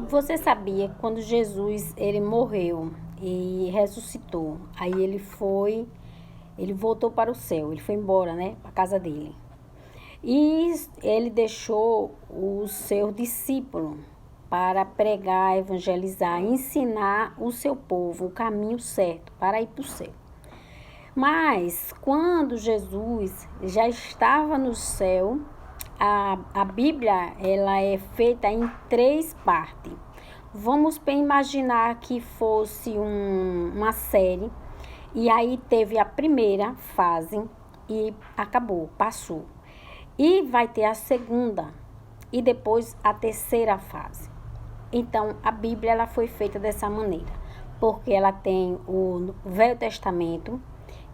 Você sabia que quando Jesus ele morreu e ressuscitou, aí ele voltou para o céu, ele foi embora, né, para a casa dele. E ele deixou os seus discípulos para pregar, evangelizar, ensinar o seu povo o caminho certo para ir para o céu. Mas quando Jesus já estava no céu, a Bíblia ela é feita em três partes. Vamos imaginar que fosse uma série, e aí teve a primeira fase e acabou, passou. E vai ter a segunda e depois a terceira fase. Então, a Bíblia ela foi feita dessa maneira, porque ela tem o Velho Testamento,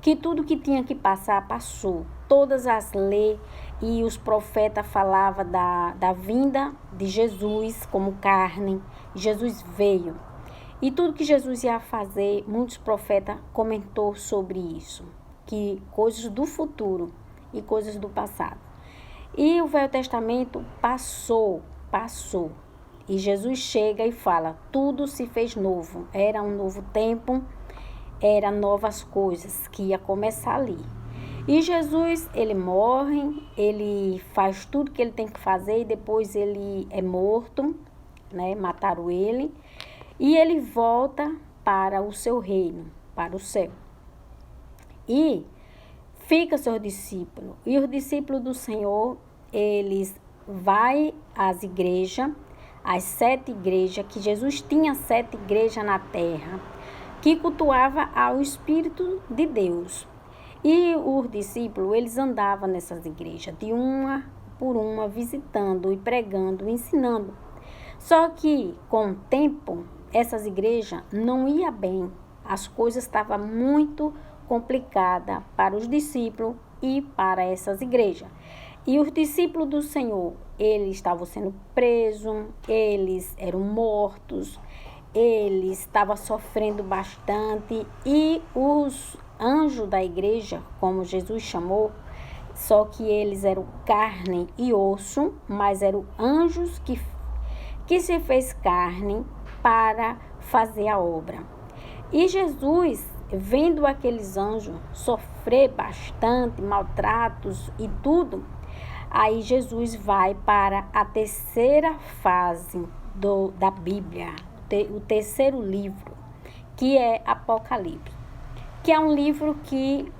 que tudo que tinha que passar, passou. Todas as leis e os profetas falavam da vinda de Jesus como carne. Jesus veio. E tudo que Jesus ia fazer, muitos profetas comentou sobre isso, que coisas do futuro e coisas do passado. E o Velho Testamento passou. E Jesus chega e fala, tudo se fez novo. Era um novo tempo, eram novas coisas que ia começar ali. E Jesus, ele morre, ele faz tudo que ele tem que fazer e depois ele é morto, né? Mataram ele. E ele volta para o seu reino, para o céu. E fica seus discípulos. E os discípulos do Senhor, eles vai às igrejas, as 7 igrejas, que Jesus tinha 7 igrejas na terra, que cultuava ao Espírito de Deus. E os discípulos, eles andavam nessas igrejas, de uma por uma, visitando e pregando, ensinando. Só que, com o tempo, essas igrejas não iam bem. As coisas estavam muito complicadas para os discípulos e para essas igrejas. E os discípulos do Senhor, eles estavam sendo presos, eles eram mortos, eles estavam sofrendo bastante. E os anjos da igreja, como Jesus chamou, só que eles eram carne e osso, mas eram anjos que se fez carne para fazer a obra. E Jesus, vendo aqueles anjos sofrer bastante, maltratos e tudo, aí Jesus vai para a terceira fase da Bíblia, o terceiro livro, que é Apocalipse, que é um livro que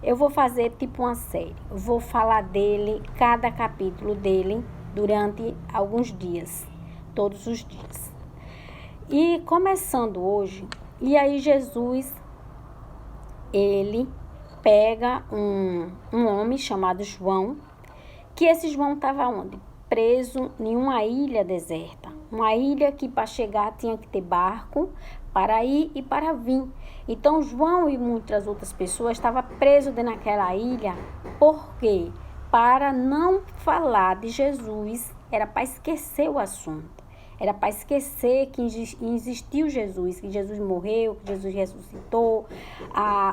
eu vou fazer tipo uma série. Eu vou falar dele, cada capítulo dele, durante alguns dias, todos os dias. E começando hoje, e aí Jesus, ele pega um homem chamado João, que esse João estava onde? Preso em uma ilha deserta. Uma ilha que para chegar tinha que ter barco para ir e para vir. Então João e muitas outras pessoas estavam presos naquela ilha. Por quê? Para não falar de Jesus, era para esquecer o assunto. Era para esquecer que existiu Jesus, que Jesus morreu, que Jesus ressuscitou.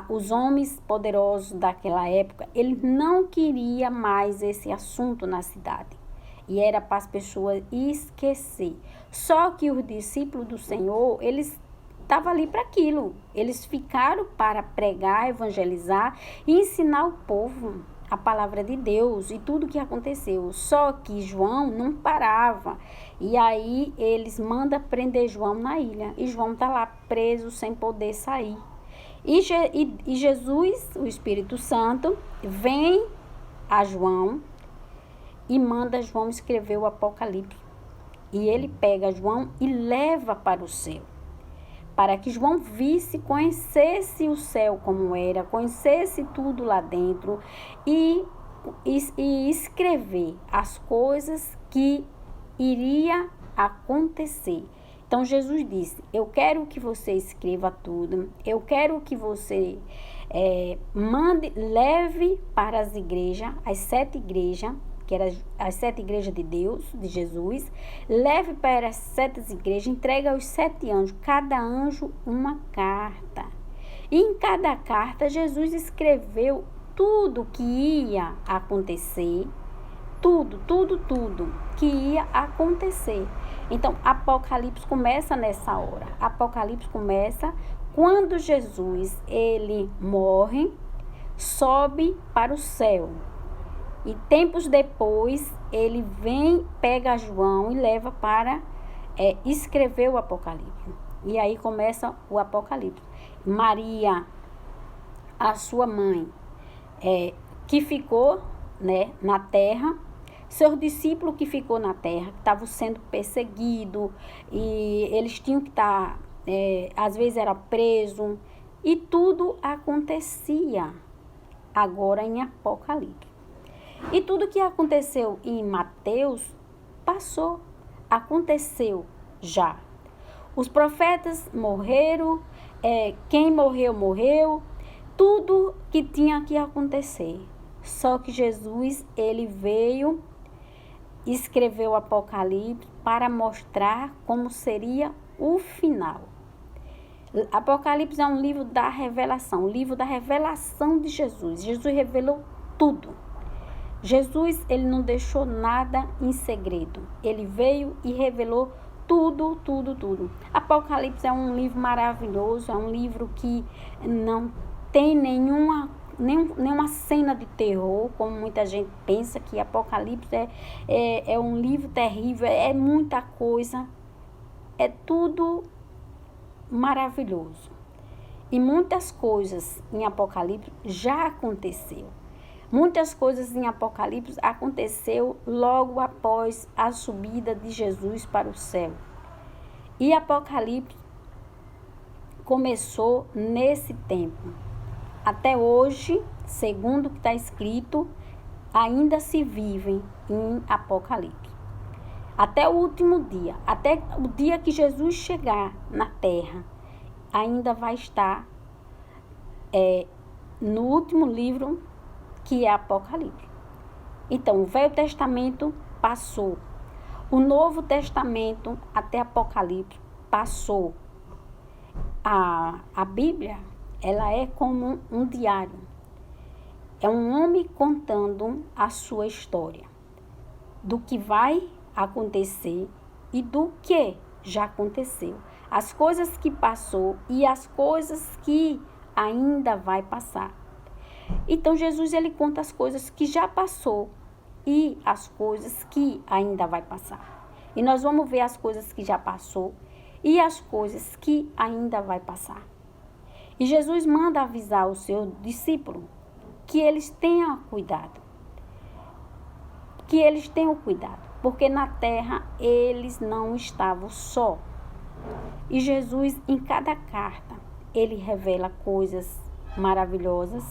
Os homens poderosos daquela época, eles não queriam mais esse assunto na cidade. E era para as pessoas esquecer. Só que os discípulos do Senhor, eles estavam ali para aquilo. Eles ficaram para pregar, evangelizar e ensinar o povo a palavra de Deus e tudo o que aconteceu. Só que João não parava. E aí eles mandam prender João na ilha. E João está lá preso sem poder sair. E Jesus, o Espírito Santo, vem a João e manda João escrever o Apocalipse. E ele pega João e leva para o céu. Para que João visse, conhecesse o céu como era, conhecesse tudo lá dentro e escrever as coisas que iria acontecer. Então Jesus disse, eu quero que você escreva tudo, eu quero que você leve para as igrejas, as 7 igrejas, que eram as 7 igrejas de Deus, de Jesus, leve para as 7 igrejas, entrega aos 7 anjos, cada anjo uma carta. E em cada carta, Jesus escreveu tudo que ia acontecer, tudo que ia acontecer. Então, Apocalipse começa nessa hora. Apocalipse começa quando Jesus, ele morre, sobe para o céu. E tempos depois, ele vem, pega João e leva para escrever o Apocalipse. E aí começa o Apocalipse. Maria, a sua mãe, que ficou, né, na terra, seus discípulos que ficou na terra, que estavam sendo perseguidos, e eles tinham que estar, às vezes era preso, e tudo acontecia agora em Apocalipse. E tudo que aconteceu em Mateus passou, aconteceu já. Os profetas morreram, quem morreu, morreu, tudo que tinha que acontecer. Só que Jesus, ele veio, escreveu o Apocalipse para mostrar como seria o final. Apocalipse é um livro da revelação, o livro da revelação de Jesus. Jesus revelou tudo. Jesus, ele não deixou nada em segredo. Ele veio e revelou tudo, tudo, tudo. Apocalipse é um livro maravilhoso, é um livro que não tem nenhuma cena de terror, como muita gente pensa que Apocalipse é um livro terrível, é muita coisa. É tudo maravilhoso. E muitas coisas em Apocalipse já aconteceu. Muitas coisas em Apocalipse aconteceu logo após a subida de Jesus para o céu. E Apocalipse começou nesse tempo. Até hoje, segundo o que está escrito, ainda se vivem em Apocalipse. Até o último dia, até o dia que Jesus chegar na terra, ainda vai estar no último livro, que é Apocalipse. Então, o Velho Testamento passou. O Novo Testamento, até Apocalipse, passou. A Bíblia, ela é como um diário. É um homem contando a sua história. Do que vai acontecer e do que já aconteceu. As coisas que passou e as coisas que ainda vai passar. Então, Jesus, ele conta as coisas que já passou e as coisas que ainda vai passar. E nós vamos ver as coisas que já passou e as coisas que ainda vai passar. E Jesus manda avisar o seu discípulo que eles tenham cuidado. Que eles tenham cuidado, porque na terra eles não estavam só. E Jesus, em cada carta, ele revela coisas maravilhosas,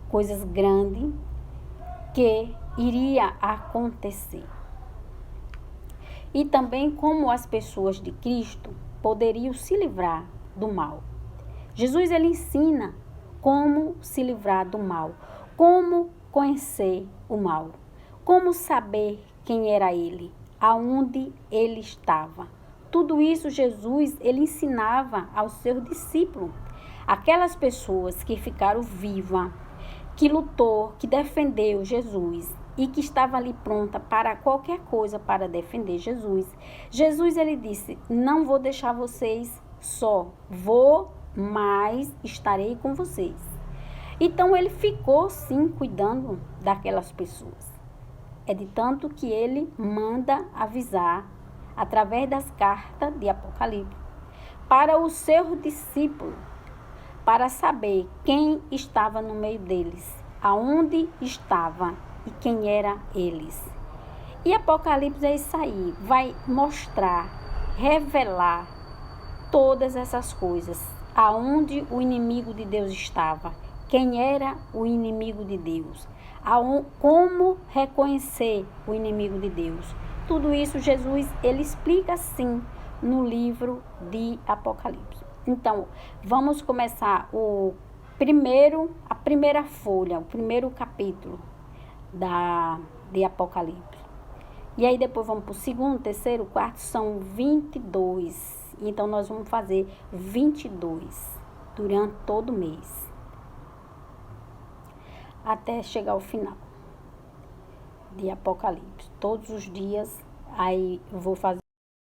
coisas grandes que iria acontecer. E também como as pessoas de Cristo poderiam se livrar do mal. Jesus, ele ensina como se livrar do mal, como conhecer o mal, como saber quem era ele, aonde ele estava. Tudo isso Jesus, ele ensinava aos seus discípulos. Aquelas pessoas que ficaram vivas, que lutou, que defendeu Jesus e que estava ali pronta para qualquer coisa para defender Jesus. Jesus, ele disse, não vou deixar vocês só, mas estarei com vocês. Então, ele ficou, sim, cuidando daquelas pessoas. É de tanto que ele manda avisar, através das cartas de Apocalipse, para os seus discípulos, para saber quem estava no meio deles, aonde estava e quem era eles. E Apocalipse é isso aí, vai mostrar, revelar todas essas coisas, aonde o inimigo de Deus estava, quem era o inimigo de Deus, como reconhecer o inimigo de Deus. Tudo isso Jesus, ele explica sim no livro de Apocalipse. Então, vamos começar a primeira folha, o primeiro capítulo de Apocalipse. E aí depois vamos para o segundo, terceiro, quarto, são 22. Então, nós vamos fazer 22 durante todo o mês, até chegar ao final de Apocalipse. Todos os dias, aí eu vou fazer